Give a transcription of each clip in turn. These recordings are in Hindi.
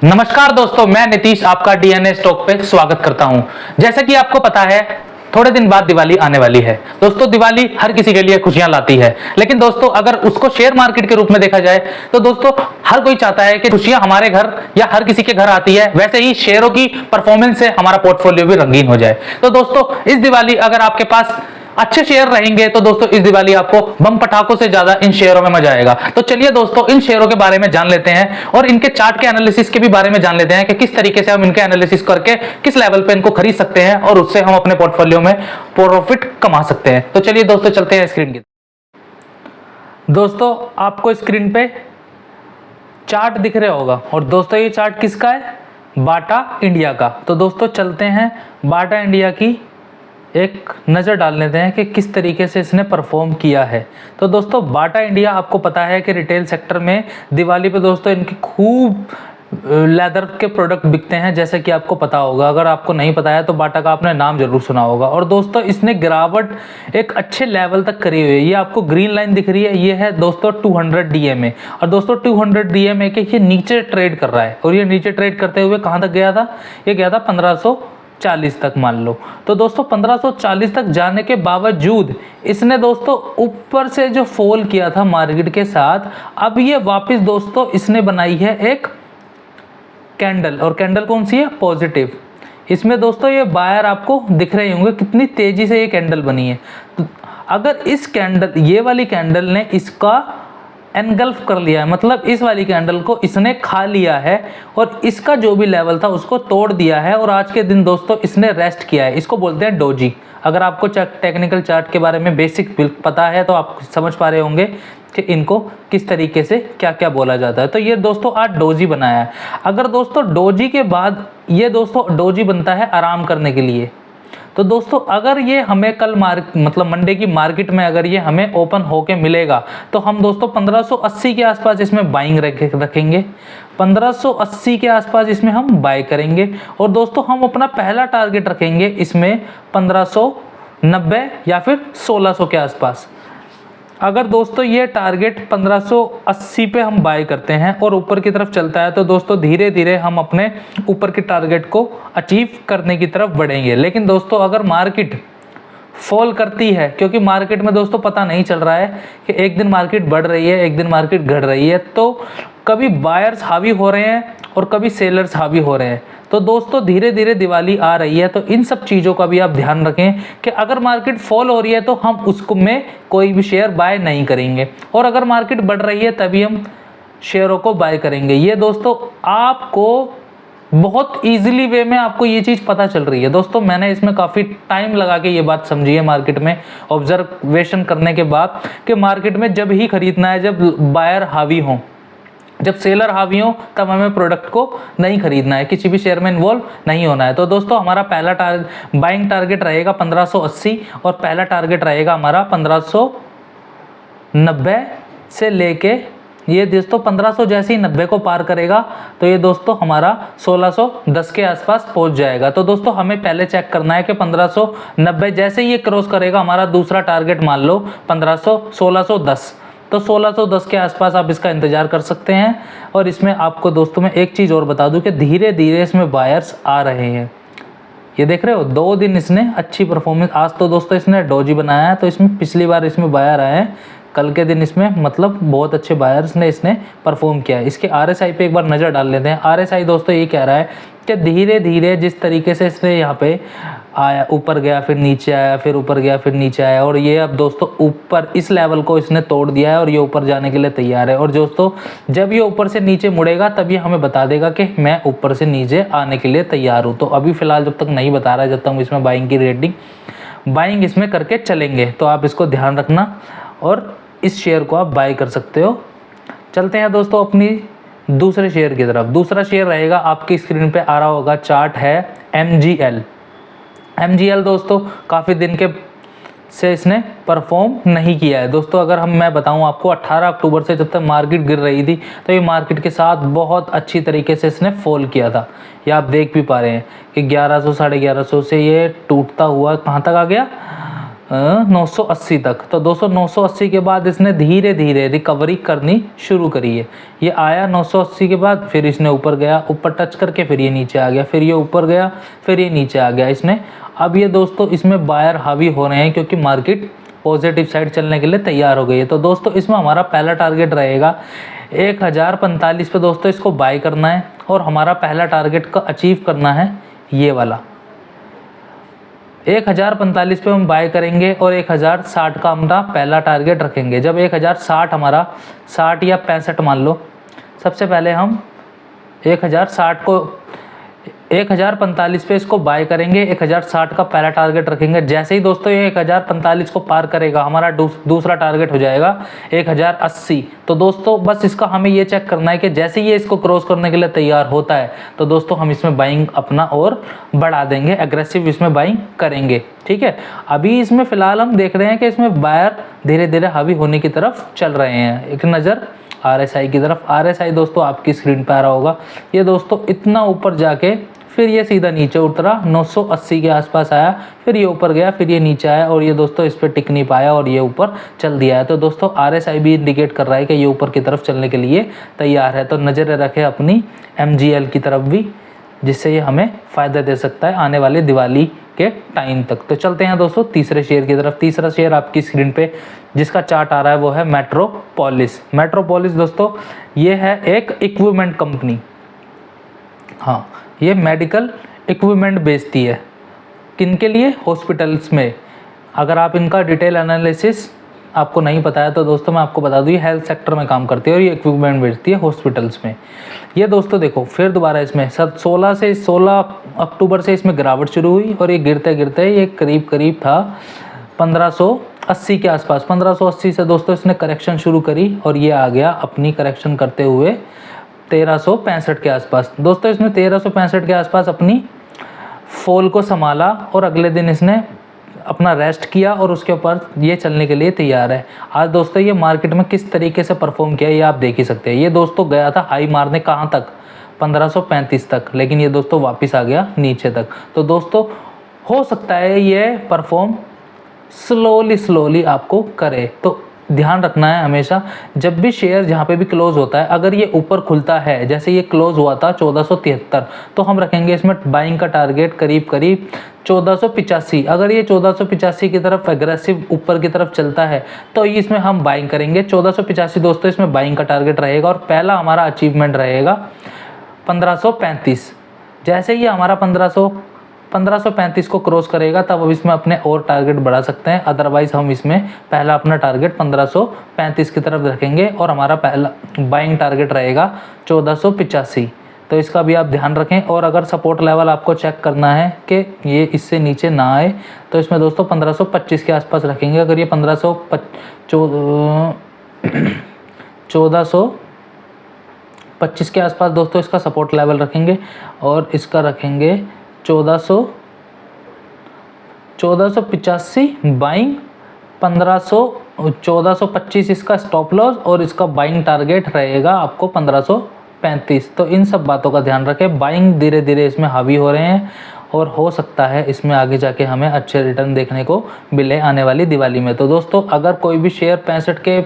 नमस्कार दोस्तों, मैं नीतीश आपका डीएनए स्टॉक पे स्वागत करता हूं। जैसा कि आपको पता है, थोड़े दिन बाद दिवाली आने वाली है। दोस्तों, दिवाली हर किसी के लिए खुशियां लाती है, लेकिन दोस्तों अगर उसको शेयर मार्केट के रूप में देखा जाए तो दोस्तों हर कोई चाहता है कि खुशियां हमारे घर या हर किसी के घर आती है, वैसे ही शेयरों की परफॉर्मेंस से हमारा पोर्टफोलियो भी रंगीन हो जाए। तो दोस्तों इस दिवाली अगर आपके पास अच्छे शेयर रहेंगे तो दोस्तों इस दिवाली आपको बम पटाखों से ज्यादा इन शेयरों में मजा आएगा। तो चलिए दोस्तों इन शेयरों के बारे में जान लेते हैं और इनके चार्ट के एनालिसिस के भी बारे में जान लेते हैं कि किस तरीके से हम इनके एनालिसिस करके किस लेवल पे इनको खरीद सकते हैं और उससे हम अपने पोर्टफोलियो में प्रॉफिट कमा सकते हैं। तो चलिए दोस्तों चलते हैं स्क्रीन की। दोस्तों आपको स्क्रीन पे चार्ट दिख रहा होगा और दोस्तों ये चार्ट किसका है? बाटा इंडिया का। तो दोस्तों चलते हैं बाटा इंडिया की एक नज़र डाल लेते हैं कि किस तरीके से इसने परफॉर्म किया है। तो दोस्तों बाटा इंडिया आपको पता है कि रिटेल सेक्टर में दिवाली पे दोस्तों इनकी खूब लेदर के प्रोडक्ट बिकते हैं, जैसे कि आपको पता होगा। अगर आपको नहीं पता है तो बाटा का आपने नाम जरूर सुना होगा। और दोस्तों इसने गिरावट एक अच्छे लेवल तक करी हुई है। ये आपको ग्रीन लाइन दिख रही है, ये है दोस्तों 200 DMA। और दोस्तों 200 DMA के ये नीचे ट्रेड कर रहा है और ये नीचे ट्रेड करते हुए कहाँ तक गया था? ये गया था 1540 तक मान लो। तो दोस्तों 1540 तक जाने के बावजूद इसने दोस्तों ऊपर से जो फॉल किया था मार्केट के साथ, अब ये वापस दोस्तों इसने बनाई है एक कैंडल। और कैंडल कौन सी है? पॉजिटिव। इसमें दोस्तों ये बायर आपको दिख रहे होंगे कितनी तेजी से ये कैंडल बनी है। तो अगर इस कैंडल, ये वाली कैंडल ने इसका एनगल्फ कर लिया है, मतलब इस वाली कैंडल को इसने खा लिया है और इसका जो भी लेवल था उसको तोड़ दिया है और आज के दिन दोस्तों इसने रेस्ट किया है। इसको बोलते हैं डोजी। अगर आपको टेक्निकल चार्ट के बारे में बेसिक पता है तो आप समझ पा रहे होंगे कि इनको किस तरीके से क्या क्या बोला जाता है। तो ये दोस्तों आज डोजी बनाया है। अगर दोस्तों डोजी के बाद ये दोस्तों डोजी बनता है आराम करने के लिए, तो दोस्तों अगर ये हमें कल मतलब मंडे की मार्केट में अगर ये हमें ओपन होके मिलेगा तो हम दोस्तों 1580 के आसपास इसमें बाइंग रखेंगे। 1580 के आसपास इसमें हम बाय करेंगे और दोस्तों हम अपना पहला टारगेट रखेंगे इसमें 1590 या फिर 1600 के आसपास। अगर दोस्तों ये टारगेट 1580 पे हम बाय करते हैं और ऊपर की तरफ चलता है तो दोस्तों धीरे धीरे हम अपने ऊपर के टारगेट को अचीव करने की तरफ बढ़ेंगे। लेकिन दोस्तों अगर मार्केट फॉल करती है, क्योंकि मार्केट में दोस्तों पता नहीं चल रहा है कि एक दिन मार्केट बढ़ रही है एक दिन मार्केट घट रही है, तो कभी बायर्स हावी हो रहे हैं और कभी सेलर्स हावी हो रहे हैं। तो दोस्तों धीरे धीरे दिवाली आ रही है, तो इन सब चीज़ों का भी आप ध्यान रखें कि अगर मार्केट फॉल हो रही है तो हम उसको में कोई भी शेयर बाय नहीं करेंगे और अगर मार्केट बढ़ रही है तभी हम शेयरों को बाय करेंगे। ये दोस्तों आपको बहुत ईजिली वे में आपको ये चीज़ पता चल रही है। दोस्तों मैंने इसमें काफ़ी टाइम लगा के ये बात समझी है मार्केट में ऑब्जर्वेशन करने के बाद कि मार्केट में जब ही खरीदना है जब बायर हावी हों, जब सेलर हावी हो तब हमें प्रोडक्ट को नहीं खरीदना है, किसी भी शेयर में इन्वॉल्व नहीं होना है। तो दोस्तों हमारा पहला बाइंग टारगेट रहेगा 1580 और पहला टारगेट रहेगा हमारा 1590 से लेके ये दोस्तों 1500 जैसे ही 90 को पार करेगा तो ये दोस्तों हमारा 1610 के आसपास पहुंच जाएगा। तो दोस्तों हमें पहले चेक करना है कि 1590 जैसे ही ये क्रॉस करेगा हमारा दूसरा टारगेट मान लो 1610, तो 1610 के आसपास आप इसका इंतजार कर सकते हैं। और इसमें आपको दोस्तों मैं एक चीज़ और बता दूं कि धीरे धीरे इसमें बायर्स आ रहे हैं। ये देख रहे हो 2 दिन इसने अच्छी परफॉर्मेंस, आज तो दोस्तों इसने डोजी बनाया है तो इसमें पिछली बार इसमें बायर आए हैं, कल के दिन इसमें मतलब बहुत अच्छे बायर्स ने इसने परफॉर्म किया है। इसके RSI पे एक बार नज़र डाल लेते हैं। RSI दोस्तों ये कह रहा है कि धीरे धीरे जिस तरीके से इसने यहाँ पे आया, ऊपर गया फिर नीचे आया फिर ऊपर गया फिर नीचे आया और ये अब दोस्तों ऊपर इस लेवल को इसने तोड़ दिया है और ये ऊपर जाने के लिए तैयार है। और दोस्तों जब ये ऊपर से नीचे मुड़ेगा तब ये हमें बता देगा कि मैं ऊपर से नीचे आने के लिए तैयार हूँ। तो अभी फ़िलहाल जब तक नहीं बता रहा है, जब तक इसमें बाइंग इसमें करके चलेंगे, तो आप इसको ध्यान रखना और इस शेयर को आप बाय कर सकते हो। चलते हैं दोस्तों अपनी दूसरे शेयर की तरफ। दूसरा शेयर रहेगा आपकी स्क्रीन पे आ रहा होगा, चार्ट है MGL दोस्तों काफ़ी दिन के से इसने परफॉर्म नहीं किया है। दोस्तों अगर मैं बताऊं आपको 18 अक्टूबर से जब तक मार्केट गिर रही थी तो ये मार्केट के साथ बहुत अच्छी तरीके से इसने फॉल किया था। ये आप देख भी पा रहे हैं कि 1100 साढ़े 1100 से ये टूटता हुआ कहाँ तक आ गया, 980 तक। तो दोस्तों 980 के बाद इसने धीरे धीरे रिकवरी करनी शुरू करी है। ये आया 980 के बाद, फिर इसने ऊपर गया, ऊपर टच करके फिर ये नीचे आ गया, फिर ये ऊपर गया, फिर ये नीचे आ गया इसने। अब ये दोस्तों इसमें बायर हावी हो रहे हैं क्योंकि मार्केट पॉजिटिव साइड चलने के लिए तैयार हो गई है। तो दोस्तों इसमें हमारा पहला टारगेट रहेगा 1045 पे दोस्तों इसको बाय करना है, और हमारा पहला टारगेट का अचीव करना है ये वाला 1045 पे हम बाय करेंगे, और 1060 का हमारा पहला टारगेट रखेंगे। जब 1060 हमारा 60 या 65 मान लो, सबसे पहले हम 1060 को 1045 पे इसको बाय करेंगे, 1060 का पहला टारगेट रखेंगे। जैसे ही दोस्तों ये 1045 को पार करेगा, हमारा दूसरा टारगेट हो जाएगा 1080। तो दोस्तों बस इसका हमें ये चेक करना है कि जैसे ही ये इसको क्रॉस करने के लिए तैयार होता है, तो दोस्तों हम इसमें बाइंग अपना और बढ़ा देंगे, एग्रेसिव इसमें बाइंग करेंगे। ठीक है, अभी इसमें फ़िलहाल हम देख रहे हैं कि इसमें बायर धीरे धीरे हावी होने की तरफ चल रहे हैं। एक नज़र RSI की तरफ। RSI दोस्तों आपकी स्क्रीन पर आ रहा होगा। ये दोस्तों इतना ऊपर जाके फिर ये सीधा नीचे उतरा, 980 के आसपास आया, फिर ये ऊपर गया, फिर ये नीचे आया, और ये दोस्तों इस पर टिक नहीं पाया और ये ऊपर चल दिया है। तो दोस्तों RSI भी इंडिकेट कर रहा है कि ये ऊपर की तरफ चलने के लिए तैयार है। तो नज़र रखें अपनी MGL की तरफ भी, जिससे ये हमें फ़ायदा दे सकता है आने वाले दिवाली के टाइम तक। तो चलते हैं दोस्तों तीसरे शेयर की तरफ। तीसरा शेयर आपकी स्क्रीन पे जिसका चार्ट आ रहा है वो है मेट्रोपोलिस। मेट्रोपोलिस दोस्तों ये है एक इक्विपमेंट कंपनी। हाँ, ये मेडिकल इक्विपमेंट बेचती है। किन के लिए? हॉस्पिटल्स में। अगर आप इनका डिटेल एनालिसिस आपको नहीं पता है तो दोस्तों मैं आपको बता दूँ, ये हेल्थ सेक्टर में काम करती है और ये इक्विपमेंट बेचती है हॉस्पिटल्स में। ये दोस्तों देखो फिर दोबारा इसमें 16 अक्टूबर से इसमें गिरावट शुरू हुई, और ये गिरते गिरते ये करीब था 1580 के आसपास। 1580 से दोस्तों इसने करेक्शन शुरू करी, और ये आ गया अपनी करेक्शन करते हुए 1365 के आसपास। दोस्तों इसने 1365 के आसपास अपनी फॉल को संभाला, और अगले दिन इसने अपना रेस्ट किया, और उसके ऊपर ये चलने के लिए तैयार है। आज दोस्तों ये मार्केट में किस तरीके से परफॉर्म किया ये आप देख ही सकते हैं। ये दोस्तों गया था हाई मारने कहाँ तक? 1535 तक, लेकिन ये दोस्तों वापस आ गया नीचे तक। तो दोस्तों हो सकता है ये परफॉर्म स्लोली आपको करे। तो ध्यान रखना है हमेशा, जब भी शेयर जहाँ पे भी क्लोज होता है, अगर ये ऊपर खुलता है, जैसे ये क्लोज हुआ था 1473, तो हम रखेंगे इसमें बाइंग का टारगेट करीब 1485। अगर ये 1485 की तरफ एग्रेसिव ऊपर की तरफ चलता है तो इसमें हम बाइंग करेंगे 1485 दोस्तों, इसमें बाइंग का टारगेट रहेगा। और पहला हमारा अचीवमेंट रहेगा 1535। जैसे ही हमारा 1535 को क्रॉस करेगा तब अब इसमें अपने और टारगेट बढ़ा सकते हैं। अदरवाइज़ हम इसमें पहला अपना टारगेट 1535 की तरफ रखेंगे, और हमारा पहला बाइंग टारगेट रहेगा 1485। तो इसका भी आप ध्यान रखें। और अगर सपोर्ट लेवल आपको चेक करना है कि ये इससे नीचे ना आए, तो इसमें दोस्तों 1525 के आसपास रखेंगे। अगर ये 1425 के आसपास दोस्तों इसका सपोर्ट लेवल रखेंगे, और इसका रखेंगे 1485 बाइंग, 1425 इसका स्टॉप लॉस, और इसका बाइंग टारगेट रहेगा आपको 1535। तो इन सब बातों का ध्यान रखें। बाइंग धीरे धीरे इसमें हावी हो रहे हैं, और हो सकता है इसमें आगे जाके हमें अच्छे रिटर्न देखने को मिले आने वाली दिवाली में। तो दोस्तों अगर कोई भी शेयर 65 के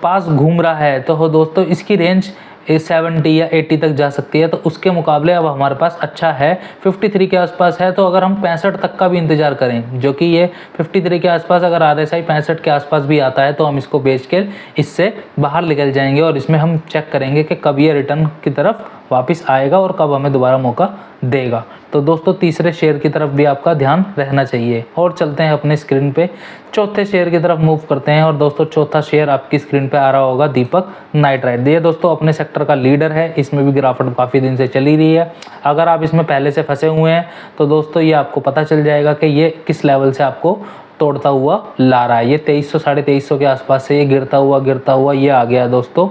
पास घूम रहा है तो हो दोस्तों इसकी रेंज 70 या 80 तक जा सकती है। तो उसके मुकाबले अब हमारे पास अच्छा है 53 के आसपास है। तो अगर हम 65 तक का भी इंतज़ार करें, जो कि ये 53 के आसपास अगर RSI 65 के आसपास भी आता है, तो हम इसको बेच कर इससे बाहर निकल जाएंगे, और इसमें हम चेक करेंगे कि कब ये रिटर्न की तरफ वापस आएगा और कब हमें दोबारा मौका देगा। तो दोस्तों तीसरे शेयर की तरफ भी आपका ध्यान रहना चाहिए। और चलते हैं अपने स्क्रीन पे चौथे शेयर की तरफ मूव करते हैं। और दोस्तों चौथा शेयर आपकी स्क्रीन पे आ रहा होगा दीपक नाइट्राइट। ये दोस्तों अपने सेक्टर का लीडर है, इसमें भी गिरावट काफ़ी दिन से चली रही है। अगर आप इसमें पहले से फंसे हुए हैं तो दोस्तों ये आपको पता चल जाएगा कि ये किस लेवल से आपको तोड़ता हुआ ला रहा है। ये 2300 साढ़े 2300 के आसपास से ये गिरता हुआ ये आ गया दोस्तों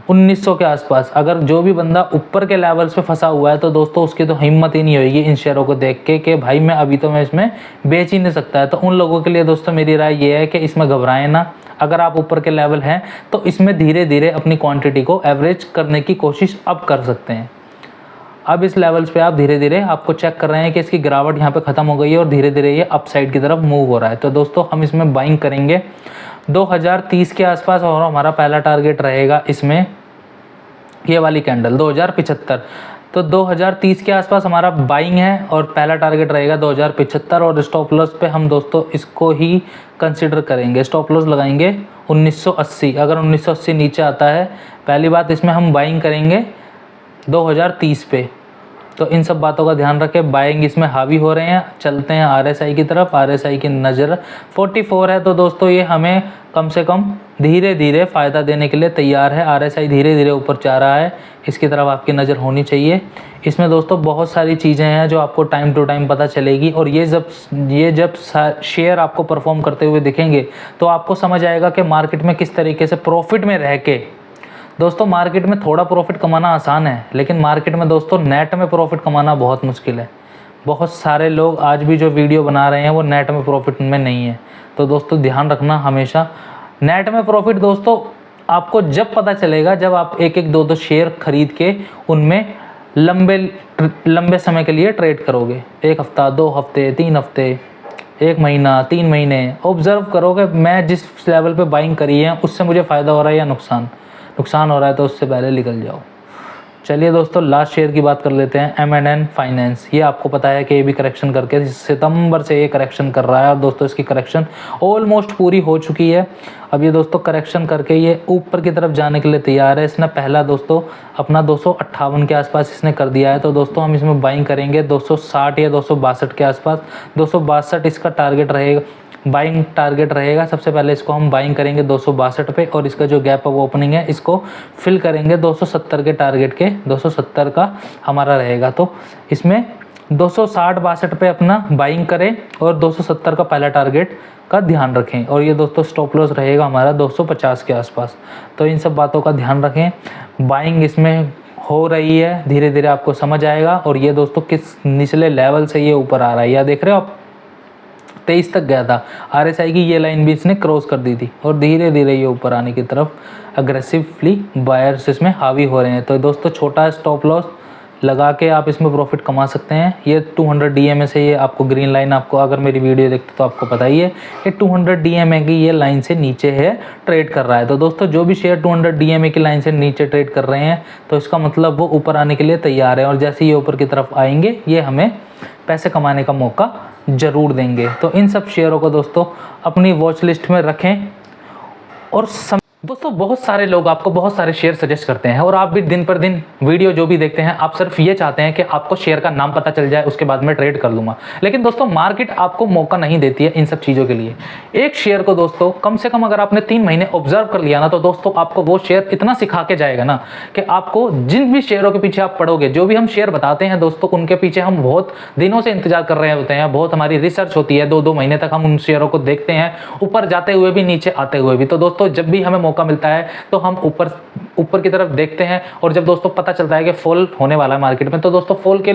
1900 के आसपास। अगर जो भी बंदा ऊपर के लेवल्स पे फंसा हुआ है तो दोस्तों उसकी तो हिम्मत ही नहीं होगी इन शेयरों को देख के कि भाई मैं अभी तो मैं इसमें बेच ही नहीं सकता है। तो उन लोगों के लिए दोस्तों मेरी राय ये है कि इसमें घबराएं ना। अगर आप ऊपर के लेवल हैं तो इसमें धीरे धीरे अपनी क्वांटिटी को एवरेज करने की कोशिश अब कर सकते हैं। अब इस लेवल्स पे आप धीरे धीरे आपको चेक कर रहे हैं कि इसकी गिरावट यहाँ पे ख़त्म हो गई है और धीरे धीरे ये अप साइड की तरफ मूव हो रहा है। तो दोस्तों हम इसमें बाइंग करेंगे 2030 के आसपास और हमारा पहला टारगेट रहेगा इसमें ये वाली कैंडल 2075। तो 2030 के आसपास हमारा बाइंग है और पहला टारगेट रहेगा 2075 और स्टॉप लॉस पे हम दोस्तों इसको ही कंसिडर करेंगे। स्टॉप लॉस लगाएंगे 1980। अगर 1980 नीचे आता है, पहली बात इसमें हम बाइंग करेंगे 2030 पे। तो इन सब बातों का ध्यान रखें, बाइंग इसमें हावी हो रहे हैं। चलते हैं RSI की तरफ। RSI की नज़र 44 है। तो दोस्तों ये हमें कम से कम धीरे धीरे फ़ायदा देने के लिए तैयार है। RSI धीरे धीरे ऊपर जा रहा है, इसकी तरफ आपकी नज़र होनी चाहिए। इसमें दोस्तों बहुत सारी चीज़ें हैं जो आपको टाइम टू टाइम पता चलेगी और ये जब शेयर आपको परफॉर्म करते हुए दिखेंगे तो आपको समझ आएगा कि मार्केट में किस तरीके से प्रॉफिट में रह के, दोस्तों मार्केट में थोड़ा प्रॉफिट कमाना आसान है, लेकिन मार्केट में दोस्तों नेट में प्रॉफिट कमाना बहुत मुश्किल है। बहुत सारे लोग आज भी जो वीडियो बना रहे हैं वो नेट में प्रॉफिट में नहीं है। तो दोस्तों ध्यान रखना, हमेशा नेट में प्रॉफिट दोस्तों आपको जब पता चलेगा जब आप एक एक दो दो शेयर खरीद के उनमें लंबे समय के लिए ट्रेड करोगे। 1 हफ्ता, 2 हफ्ते, 3 हफ्ते, 1 महीना, 3 महीने ऑब्जर्व करोगे मैं जिस लेवल पे बाइंग करी है उससे मुझे फ़ायदा हो रहा है या नुकसान हो रहा है, तो उससे पहले निकल जाओ। चलिए दोस्तों लास्ट शेयर की बात कर लेते हैं, M&N फाइनेंस। ये आपको पता है कि ये भी करेक्शन करके सितंबर से ये करेक्शन कर रहा है और दोस्तों इसकी करेक्शन ऑलमोस्ट पूरी हो चुकी है। अब ये दोस्तों करेक्शन करके ये ऊपर की तरफ जाने के लिए तैयार है। इसने पहला दोस्तों अपना 258 के आसपास इसने कर दिया है। तो दोस्तों हम इसमें बाइंग करेंगे 260 या 262 के आसपास। 262 इसका टारगेट रहेगा, बाइंग टारगेट रहेगा। सबसे पहले इसको हम बाइंग करेंगे 262 पे और इसका जो गैप ऑफ ओपनिंग है इसको फिल करेंगे 270 के टारगेट के। 270 का हमारा रहेगा, तो इसमें 260-62 पे अपना बाइंग करें और 270 का पहला टारगेट का ध्यान रखें। और ये दोस्तों स्टॉप लॉस रहेगा हमारा 250 के आसपास। तो इन सब बातों का ध्यान रखें। बाइंग इसमें हो रही है, धीरे धीरे आपको समझ आएगा। और ये दोस्तों किस निचले लेवल से ये ऊपर आ रहा है, या देख रहे हो आप 23 तक गया था। RSI की ये लाइन भी इसने क्रॉस कर दी थी और धीरे धीरे ये ऊपर आने की तरफ अग्रेसिवली बायर्स इसमें हावी हो रहे हैं। तो दोस्तों छोटा स्टॉप लॉस लगा के आप इसमें प्रॉफिट कमा सकते हैं। ये 200 DMA से, ये आपको ग्रीन लाइन, आपको अगर मेरी वीडियो देखते तो आपको पता ही है कि 200 DMA की ये लाइन से नीचे है ट्रेड कर रहा है। तो दोस्तों जो भी शेयर 200 DMA की लाइन से नीचे ट्रेड कर रहे हैं तो इसका मतलब वो ऊपर आने के लिए तैयार है और जैसे ये ऊपर की तरफ आएंगे ये हमें पैसे कमाने का मौका ज़रूर देंगे। तो इन सब शेयरों को दोस्तों अपनी वॉच लिस्ट में रखें। और दोस्तों बहुत सारे लोग आपको बहुत सारे शेयर सजेस्ट करते हैं और आप भी दिन पर दिन वीडियो जो भी देखते हैं आप सिर्फ ये चाहते हैं कि आपको शेयर का नाम पता चल जाए, उसके बाद में ट्रेड कर लूँगा। लेकिन दोस्तों मार्केट आपको मौका नहीं देती है इन सब चीज़ों के लिए। एक शेयर को दोस्तों कम से कम अगर आपने 3 महीने ऑब्जर्व कर लिया ना, तो दोस्तों आपको वो शेयर इतना सिखा के जाएगा ना कि आपको जिन भी शेयरों के पीछे आप पढ़ोगे, जो भी हम शेयर बताते हैं दोस्तों उनके पीछे हम बहुत दिनों से इंतजार कर रहे होते हैं, बहुत हमारी रिसर्च होती है, 2-2 महीने तक हम उन शेयरों को देखते हैं, ऊपर जाते हुए भी नीचे आते हुए भी। तो दोस्तों जब भी हमें मौका मिलता है तो हम ऊपर की तरफ देखते हैं और जब दोस्तों पता चलता है कि फॉल होने वाला है मार्केट में, तो दोस्तों फॉल के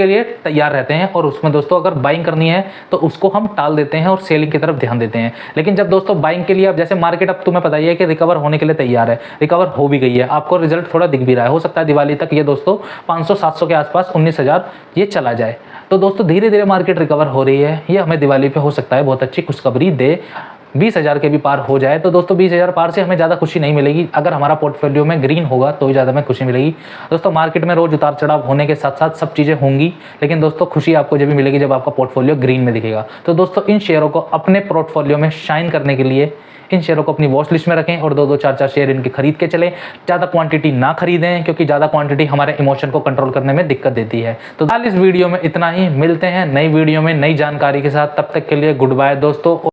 लिए तैयार रहते हैं। और उसमें दोस्तों अगर बाइंग करनी है तो उसको हम टाल देते हैं और सेलिंग की तरफ ध्यान देते हैं। लेकिन जब दोस्तों बाइंग के लिए, अब जैसे मार्केट अब तुम्हें पता ही है कि रिकवर होने के लिए तैयार है, रिकवर हो भी गई है, आपको रिजल्ट थोड़ा दिख भी रहा है, हो सकता है दिवाली तक ये दोस्तों 500-700 के आसपास 19,000 ये चला जाए। तो दोस्तों धीरे धीरे मार्केट रिकवर हो रही है, ये हमें दिवाली पे हो सकता है बहुत अच्छी खुशखबरी दे, 20,000 के भी पार हो जाए। तो दोस्तों 20,000 पार से हमें ज़्यादा खुशी नहीं मिलेगी, अगर हमारा पोर्टफोलियो में ग्रीन होगा तो ही ज़्यादा हमें खुशी मिलेगी। दोस्तों मार्केट में रोज़ उतार चढ़ाव होने के साथ साथ सब चीज़ें होंगी, लेकिन दोस्तों खुशी आपको जब भी मिलेगी जब आपका पोर्टफोलियो ग्रीन में दिखेगा। तो दोस्तों इन शेयरों को अपने पोर्टफोलियो में शाइन करने के लिए इन शेयरों को अपनी वॉच लिस्ट में रखें और 2-2, 4-4 शेयर इनके खरीद के चलें। ज़्यादा क्वांटिटी ना खरीदें क्योंकि ज़्यादा क्वांटिटी हमारे इमोशन को कंट्रोल करने में दिक्कत देती है। तो फिलहाल इस वीडियो में इतना ही, मिलते हैं नई वीडियो में नई जानकारी के साथ, तब तक के लिए गुड बाय दोस्तों।